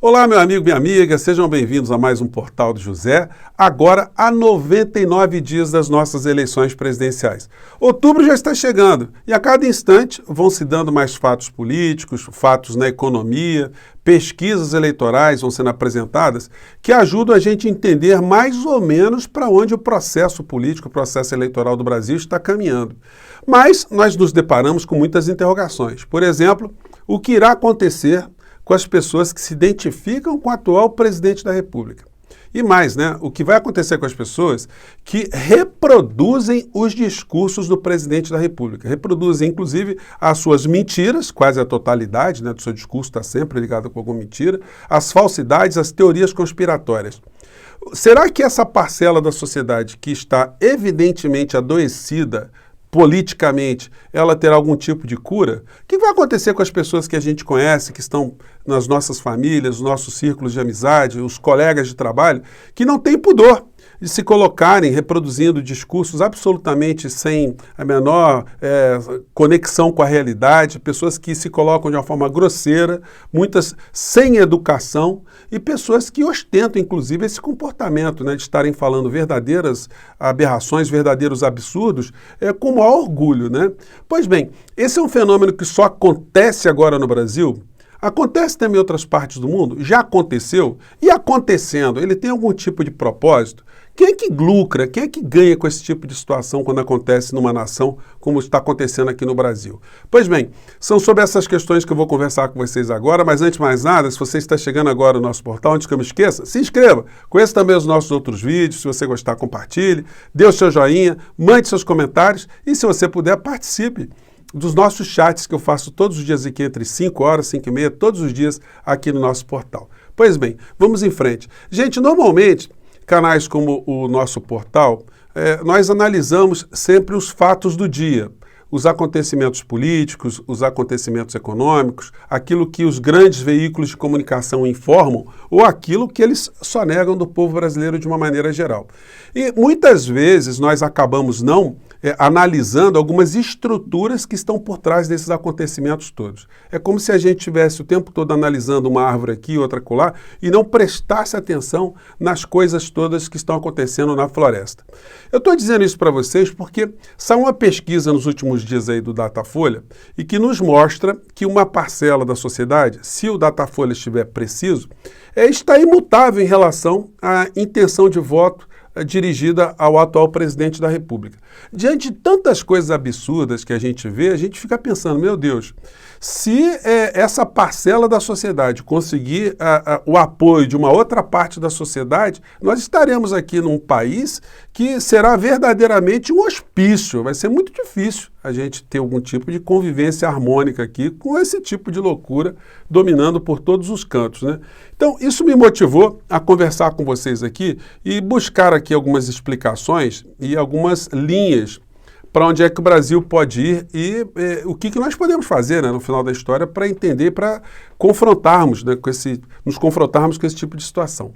Olá, meu amigo, minha amiga, sejam bem-vindos a mais um Portal do José, agora a 99 dias das nossas eleições presidenciais. Outubro já está chegando e a cada instante vão se dando mais fatos políticos, fatos na economia, pesquisas eleitorais vão sendo apresentadas que ajudam a gente a entender mais ou menos para onde o processo político, o processo eleitoral do Brasil está caminhando. Mas nós nos deparamos com muitas interrogações. Por exemplo, o que irá acontecer com as pessoas que se identificam com o atual presidente da República. E mais, o que vai acontecer com as pessoas que reproduzem os discursos do presidente da República. Reproduzem, inclusive, as suas mentiras, quase a totalidade do seu discurso está sempre ligado com alguma mentira, as falsidades, as teorias conspiratórias. Será que essa parcela da sociedade que está evidentemente adoecida politicamente, ela terá algum tipo de cura? O que vai acontecer com as pessoas que a gente conhece, que estão nas nossas famílias, nos nossos círculos de amizade, os colegas de trabalho, que não têm pudor de se colocarem reproduzindo discursos absolutamente sem a menor conexão com a realidade, pessoas que se colocam de uma forma grosseira, muitas sem educação e pessoas que ostentam, inclusive, esse comportamento de estarem falando verdadeiras aberrações, verdadeiros absurdos, com o maior orgulho, Pois bem, esse é um fenômeno que só acontece agora no Brasil. Acontece também em outras partes do mundo? Já aconteceu? E acontecendo, ele tem algum tipo de propósito? Quem é que lucra, quem é que ganha com esse tipo de situação quando acontece numa nação como está acontecendo aqui no Brasil? Pois bem, são sobre essas questões que eu vou conversar com vocês agora, mas antes de mais nada, se você está chegando agora no nosso portal, antes que eu me esqueça, se inscreva, conheça também os nossos outros vídeos, se você gostar, compartilhe, dê o seu joinha, mande seus comentários e se você puder, participe dos nossos chats que eu faço todos os dias aqui entre 5 horas, 5 e meia, todos os dias aqui no nosso portal. Pois bem, vamos em frente. Gente, normalmente, canais como o nosso portal, nós analisamos sempre os fatos do dia, os acontecimentos políticos, os acontecimentos econômicos, aquilo que os grandes veículos de comunicação informam ou aquilo que eles só negam do povo brasileiro de uma maneira geral. E muitas vezes nós acabamos não analisando algumas estruturas que estão por trás desses acontecimentos todos. É como se a gente estivesse o tempo todo analisando uma árvore aqui, outra acolá, e não prestasse atenção nas coisas todas que estão acontecendo na floresta. Eu estou dizendo isso para vocês porque saiu uma pesquisa nos últimos dias aí do Datafolha e que nos mostra que uma parcela da sociedade, se o Datafolha estiver preciso, está imutável em relação à intenção de voto dirigida ao atual presidente da República. Diante de tantas coisas absurdas que a gente vê, a gente fica pensando, meu Deus, se essa parcela da sociedade conseguir o apoio de uma outra parte da sociedade, nós estaremos aqui num país que será verdadeiramente um hospício. Vai ser muito difícil a gente ter algum tipo de convivência harmônica aqui com esse tipo de loucura dominando por todos os cantos, Então, isso me motivou a conversar com vocês aqui e buscar aqui algumas explicações e algumas linhas para onde é que o Brasil pode ir e o que nós podemos fazer no final da história para entender, para confrontarmos, nos confrontarmos com esse tipo de situação.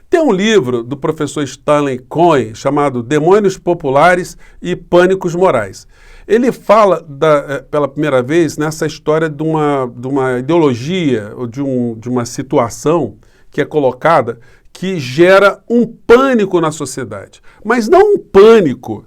Tem um livro do professor Stanley Cohen chamado Demônios Populares e Pânicos Morais. Ele fala, pela primeira vez, nessa história de uma ideologia ou de uma situação que é colocada que gera um pânico na sociedade. Mas não um pânico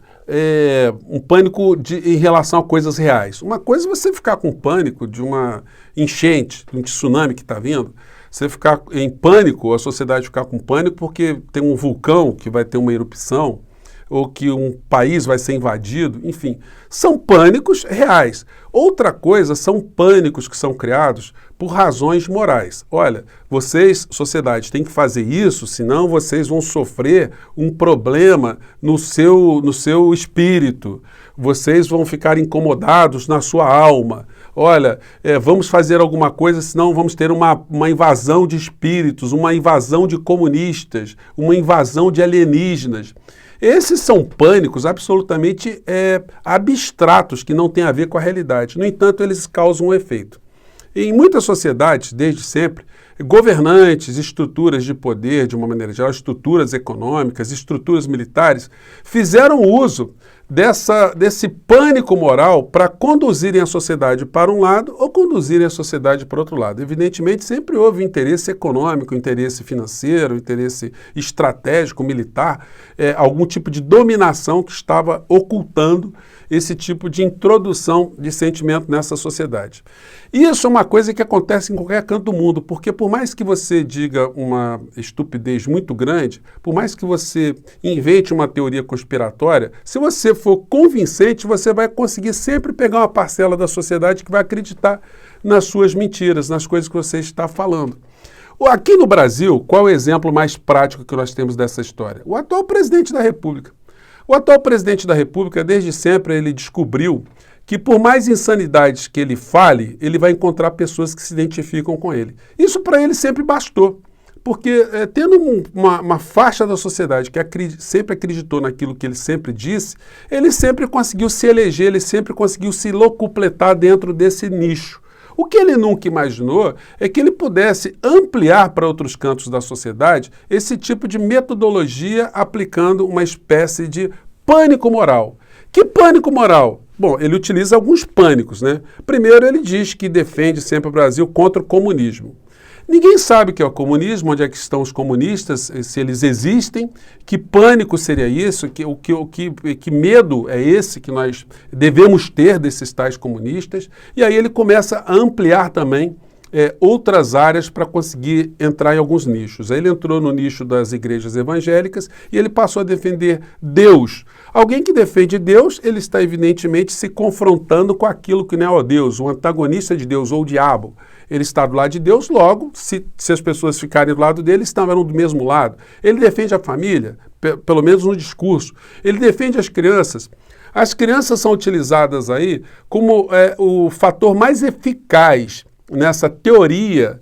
em relação a coisas reais. Uma coisa é você ficar com pânico de uma enchente, de um tsunami que está vindo, você ficar em pânico, a sociedade ficar com pânico porque tem um vulcão que vai ter uma erupção, ou que um país vai ser invadido, enfim, são pânicos reais. Outra coisa são pânicos que são criados por razões morais. Olha, vocês, sociedade, têm que fazer isso, senão vocês vão sofrer um problema no seu espírito, vocês vão ficar incomodados na sua alma. Olha, vamos fazer alguma coisa, senão vamos ter uma invasão de espíritos, uma invasão de comunistas, uma invasão de alienígenas. Esses são pânicos absolutamente abstratos, que não têm a ver com a realidade. No entanto, eles causam um efeito. Em muitas sociedades, desde sempre, governantes, estruturas de poder, de uma maneira geral, estruturas econômicas, estruturas militares, fizeram uso desse pânico moral para conduzirem a sociedade para um lado ou conduzirem a sociedade para outro lado. Evidentemente, sempre houve interesse econômico, interesse financeiro, interesse estratégico, militar, algum tipo de dominação que estava ocultando esse tipo de introdução de sentimento nessa sociedade. E isso é uma coisa que acontece em qualquer canto do mundo, porque por mais que você diga uma estupidez muito grande, por mais que você invente uma teoria conspiratória, se você for convincente, você vai conseguir sempre pegar uma parcela da sociedade que vai acreditar nas suas mentiras, nas coisas que você está falando. Aqui no Brasil, qual é o exemplo mais prático que nós temos dessa história? O atual presidente da República. O atual presidente da República, desde sempre, ele descobriu que por mais insanidades que ele fale, ele vai encontrar pessoas que se identificam com ele. Isso para ele sempre bastou, porque tendo uma faixa da sociedade que sempre acreditou naquilo que ele sempre disse, ele sempre conseguiu se eleger, ele sempre conseguiu se locupletar dentro desse nicho. O que ele nunca imaginou é que ele pudesse ampliar para outros cantos da sociedade esse tipo de metodologia aplicando uma espécie de pânico moral. Que pânico moral? Bom, ele utiliza alguns pânicos, né? Primeiro, ele diz que defende sempre o Brasil contra o comunismo. Ninguém sabe o que é o comunismo, onde é que estão os comunistas, se eles existem, que pânico seria isso, que medo é esse que nós devemos ter desses tais comunistas. E aí ele começa a ampliar também outras áreas para conseguir entrar em alguns nichos. Aí ele entrou no nicho das igrejas evangélicas e ele passou a defender Deus. Alguém que defende Deus, ele está evidentemente se confrontando com aquilo que não é o Deus, o antagonista de Deus ou o diabo. Ele está do lado de Deus, logo, se as pessoas ficarem do lado dele, estarão do mesmo lado. Ele defende a família, pelo menos no discurso. Ele defende as crianças. As crianças são utilizadas aí como o fator mais eficaz nessa teoria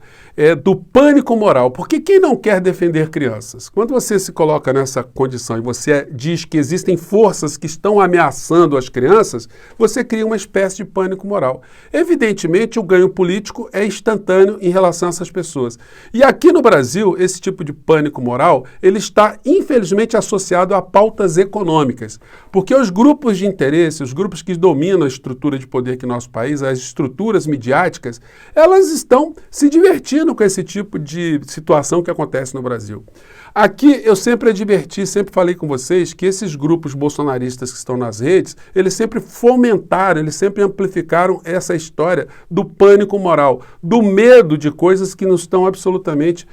do pânico moral, porque quem não quer defender crianças? Quando você se coloca nessa condição e você diz que existem forças que estão ameaçando as crianças, você cria uma espécie de pânico moral. Evidentemente, o ganho político é instantâneo em relação a essas pessoas. E aqui no Brasil, esse tipo de pânico moral, ele está, infelizmente, associado a pautas econômicas, porque os grupos de interesse, os grupos que dominam a estrutura de poder aqui no nosso país, as estruturas midiáticas, elas estão se divertindo com esse tipo de situação que acontece no Brasil. Aqui eu sempre adverti, sempre falei com vocês que esses grupos bolsonaristas que estão nas redes, eles sempre fomentaram, eles sempre amplificaram essa história do pânico moral, do medo de coisas que não estão absolutamente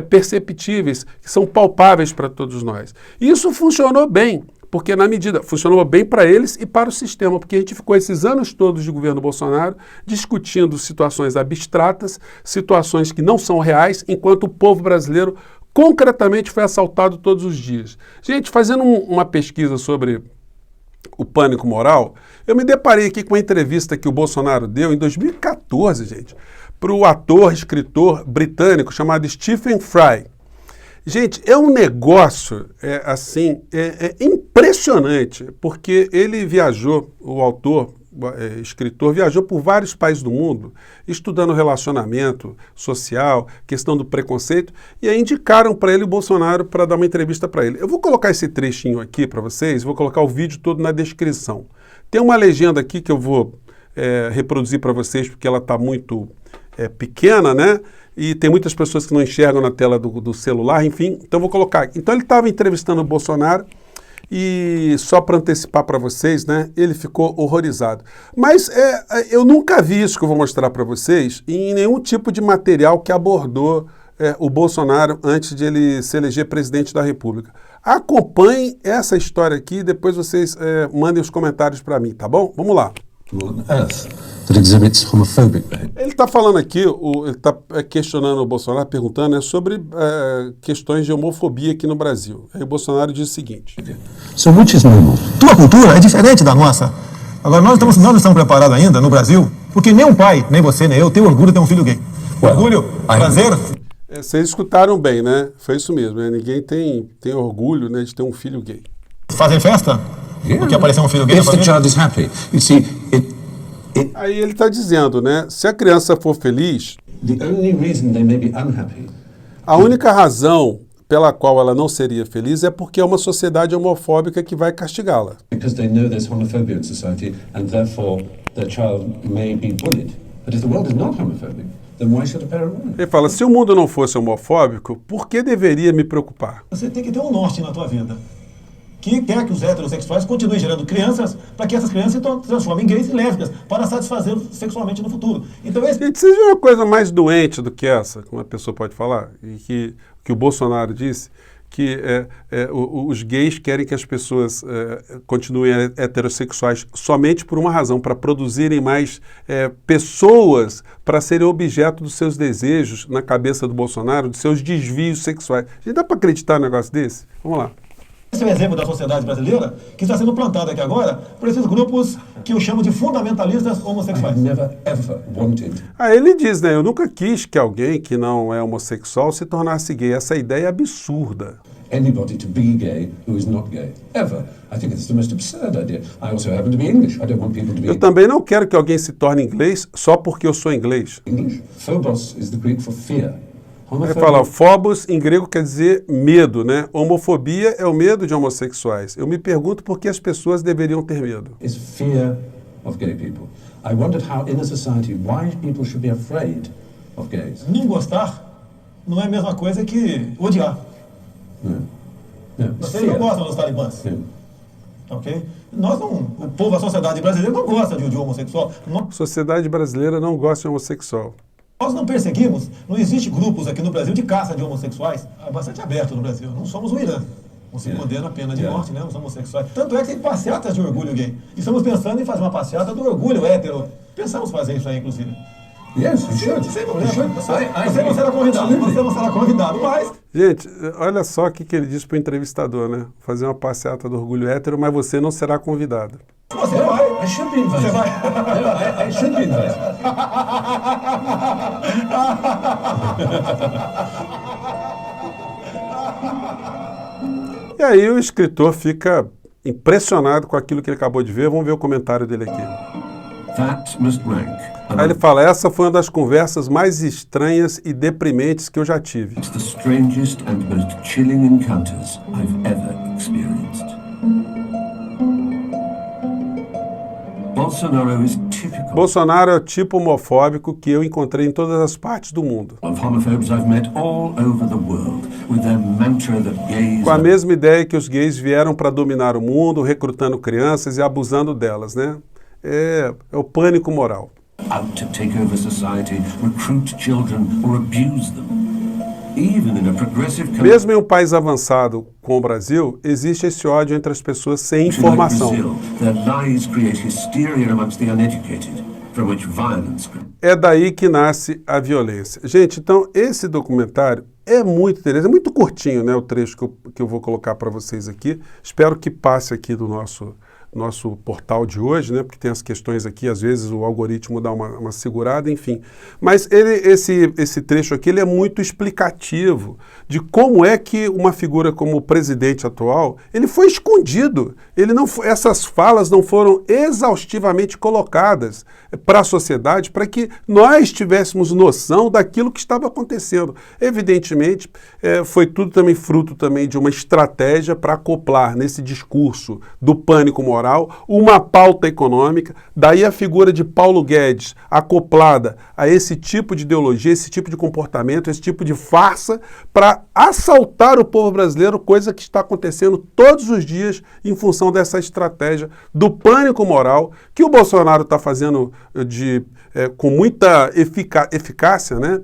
perceptíveis, que são palpáveis para todos nós. E isso funcionou bem. Porque na medida, funcionou bem para eles e para o sistema, porque a gente ficou esses anos todos de governo Bolsonaro discutindo situações abstratas, situações que não são reais, enquanto o povo brasileiro concretamente foi assaltado todos os dias. Gente, fazendo uma pesquisa sobre o pânico moral, eu me deparei aqui com uma entrevista que o Bolsonaro deu em 2014, gente, para o ator, escritor britânico chamado Stephen Fry. Gente, é um negócio, impressionante, porque ele viajou, o autor, escritor, viajou por vários países do mundo, estudando relacionamento social, questão do preconceito, e aí indicaram para ele o Bolsonaro para dar uma entrevista para ele. Eu vou colocar esse trechinho aqui para vocês, vou colocar o vídeo todo na descrição. Tem uma legenda aqui que eu vou reproduzir para vocês, porque ela está muito pequena, né? E tem muitas pessoas que não enxergam na tela do celular, enfim, então eu vou colocar aqui. Então ele estava entrevistando o Bolsonaro e só para antecipar para vocês, né, ele ficou horrorizado. Mas eu nunca vi isso que eu vou mostrar para vocês em nenhum tipo de material que abordou o Bolsonaro antes de ele se eleger presidente da República. Acompanhem essa história aqui e depois vocês mandem os comentários para mim, tá bom? Vamos lá. Ele está falando aqui, ele está questionando o Bolsonaro, perguntando sobre questões de homofobia aqui no Brasil. Aí o Bolsonaro diz o seguinte: tua cultura é diferente da nossa. Agora, nós não estamos preparados ainda no Brasil, porque nem um pai, nem você, nem eu, tem orgulho de ter um filho gay. Orgulho, prazer. Vocês escutaram bem, né? Foi isso mesmo, né? Ninguém tem orgulho, né, de ter um filho gay. Fazer festa? Porque apareceu um filho gay? If the child is happy. You see, Aí ele está dizendo, né? Se a criança for feliz, The only reason they may be unhappy. A única razão pela qual ela não seria feliz é porque é uma sociedade homofóbica que vai castigá-la. Because they know there's homophobia in society, and therefore their child may be bullied. But if the world is not homophobic, then why should a parent worry? Ele fala, se o mundo não fosse homofóbico, por que deveria me preocupar? Você tem que ter um norte na tua vida, que quer que os heterossexuais continuem gerando crianças, para que essas crianças se transformem em gays e lésbicas, para satisfazê-los sexualmente no futuro. Então, Gente, você viu uma coisa mais doente do que essa, como uma pessoa pode falar, e que o Bolsonaro disse, que os gays querem que as pessoas continuem heterossexuais somente por uma razão, para produzirem mais pessoas para serem objeto dos seus desejos na cabeça do Bolsonaro, dos seus desvios sexuais. Gente, dá para acreditar num negócio desse? Vamos lá. Esse é um exemplo da sociedade brasileira que está sendo plantado aqui agora por esses grupos que eu chamo de fundamentalistas homossexuais. I've never ever wanted. Ele diz, né, eu nunca quis que alguém que não é homossexual se tornasse gay. Essa ideia é absurda. Anybody to be gay who is not gay. Ever. I think it's the most absurd idea. I also happen to be English. I don't want people to be Eu também não quero que alguém se torne inglês só porque eu sou inglês. English. Phobos is the Greek for fear. Ele fala, phobos em grego quer dizer medo, né? Homofobia é o medo de homossexuais. Eu me pergunto por que as pessoas deveriam ter medo. Is fear of gay people. I wondered how in a society why people should be afraid of gays. Não gostar não é a mesma coisa que odiar. No, Vocês não gostam dos talibãs. No. Ok? Nós não, o povo, a sociedade brasileira não gosta de homossexual. A sociedade brasileira não gosta de homossexual. Nós não perseguimos, não existe grupos aqui no Brasil de caça de homossexuais. É bastante aberto no Brasil. Não somos o Irã. Não se condena a pena de morte, né? Os homossexuais. Tanto é que tem passeatas de orgulho gay. E estamos pensando em fazer uma passeata do orgulho hétero. Pensamos fazer isso aí, inclusive. Yes, you should. Sem problema. You should. Você não será convidado. Você não será convidado, mas... Gente, olha só o que ele disse para o entrevistador, né? Fazer uma passeata do orgulho hétero, mas você não será convidado. Você vai. I should be invited. Você vai. No, I should be invited. E aí o escritor fica impressionado com aquilo que ele acabou de ver. Vamos ver o comentário dele aqui. That must rank. Aí ele fala, essa foi uma das conversas mais estranhas e deprimentes que eu já tive. It's the strangest and most chilling encounters I've ever experienced. Bolsonaro is typical Bolsonaro é o tipo homofóbico que eu encontrei em todas as partes do mundo. of homophobes I've met all over the world, with their mantra that gays Com a are mesma ideia que os gays vieram para dominar o mundo, recrutando crianças e abusando delas, né? É o pânico moral. out to take over society, recruit children or abuse them. Even in a progressive country Mesmo em um país avançado como o Brasil, existe esse ódio entre as pessoas sem like informação. Brazil, their lies create hysteria amongst the uneducated, from which violence can É daí que nasce a violência. Gente, então esse documentário é muito interessante, é muito curtinho, né, o trecho que eu vou colocar para vocês aqui. Espero que passe aqui do nosso portal de hoje, né, porque tem as questões aqui, às vezes o algoritmo dá uma segurada, enfim. Mas esse trecho aqui ele é muito explicativo de como é que uma figura como o presidente atual, ele foi escondido. Essas falas não foram exaustivamente colocadas para a sociedade, para que nós tivéssemos noção daquilo que estava acontecendo. Evidentemente, foi tudo também fruto também de uma estratégia para acoplar nesse discurso do pânico moral uma pauta econômica, daí a figura de Paulo Guedes acoplada a esse tipo de ideologia, esse tipo de comportamento, esse tipo de farsa, para assaltar o povo brasileiro, coisa que está acontecendo todos os dias em função dessa estratégia do pânico moral que o Bolsonaro está fazendo com muita eficácia, né,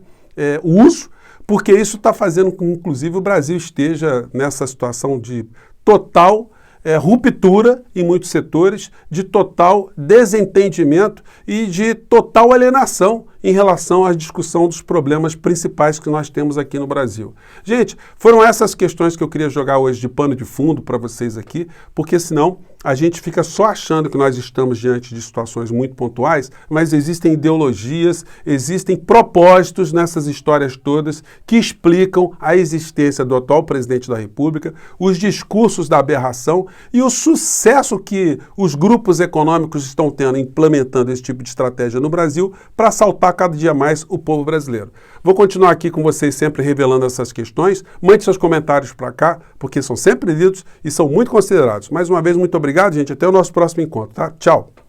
o uso, porque isso está fazendo com que, inclusive, o Brasil esteja nessa situação de total ruptura em muitos setores, de total desentendimento e de total alienação em relação à discussão dos problemas principais que nós temos aqui no Brasil. Gente, foram essas questões que eu queria jogar hoje de pano de fundo para vocês aqui, porque senão a gente fica só achando que nós estamos diante de situações muito pontuais, mas existem ideologias, existem propósitos nessas histórias todas que explicam a existência do atual presidente da República, os discursos da aberração e o sucesso que os grupos econômicos estão tendo implementando esse tipo de estratégia no Brasil para assaltar cada dia mais o povo brasileiro. Vou continuar aqui com vocês sempre revelando essas questões. Mande seus comentários para cá, porque são sempre lidos e são muito considerados. Mais uma vez, muito obrigado, gente. Até o nosso próximo encontro, tá? Tchau!